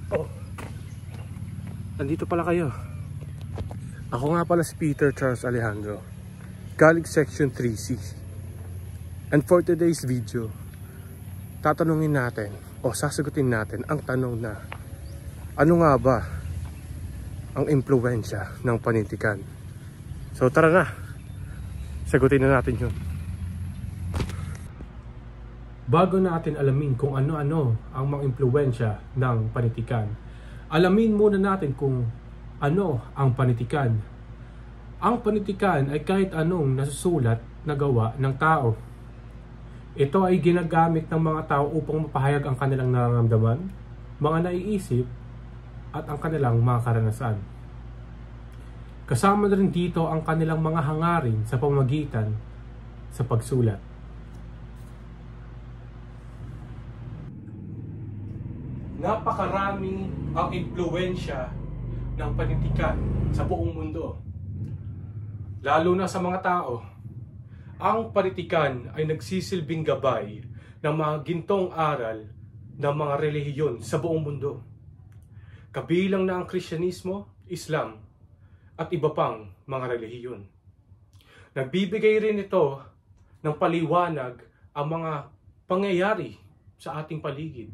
Oh, nandito pala kayo. Ako nga pala si Peter Charles Alejandro, galing Section 3C. And for today's video, tatanungin natin o sasagutin natin ang tanong na ano nga ba ang impluwensya ng panintikan? So tara na, sagutin na natin yun. Bago natin alamin kung ano-ano ang mga impluwensya ng panitikan, alamin muna natin kung ano ang panitikan. Ang panitikan ay kahit anong nasusulat na gawa ng tao. Ito ay ginagamit ng mga tao upang mapahayag ang kanilang nararamdaman, mga naiisip, at ang kanilang mga karanasan. Kasama na rin dito ang kanilang mga hangarin sa pamamagitan sa pagsulat. Napakarami ang impluwensya ng panitikan sa buong mundo. Lalo na sa mga tao, ang panitikan ay nagsisilbing gabay ng mga gintong aral ng mga relihiyon sa buong mundo. Kabilang na ang Kristyanismo, Islam, at iba pang mga relihiyon. Nagbibigay rin ito ng paliwanag ang mga pangyayari sa ating paligid.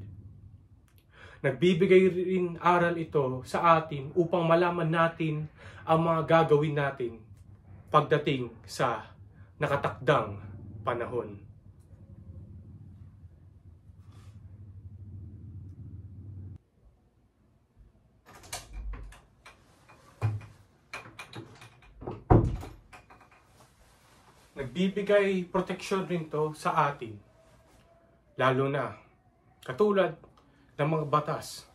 Nagbibigay rin aral ito sa atin upang malaman natin ang mga gagawin natin pagdating sa nakatakdang panahon. Nagbibigay proteksyon rin to sa atin, lalo na katulad ng mga batas.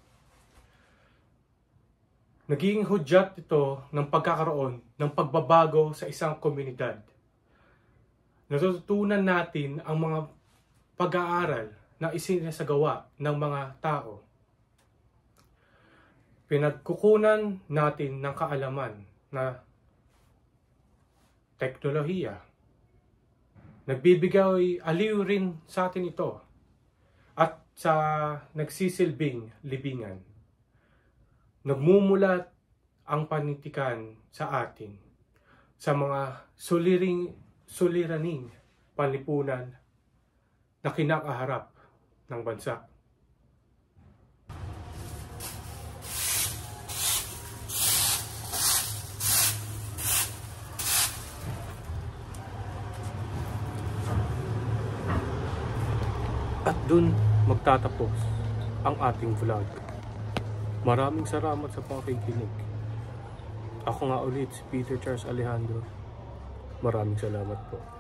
Naging hudyat ito ng pagkakaroon ng pagbabago sa isang komunidad. Natututunan natin ang mga pag-aaral na isinasagawa ng mga tao. Pinagkukunan natin ng kaalaman na teknolohiya. Nagbibigay aliw rin sa atin ito at sa nagsisilbing libingan. Nagmumulat ang panitikan sa atin sa mga suliraning panlipunan na kinakaharap ng bansa. At dun magtatapos ang ating vlog. Maraming salamat sa pakikinig. Ako nga ulit si Peter Charles Alejandro. Maraming salamat po.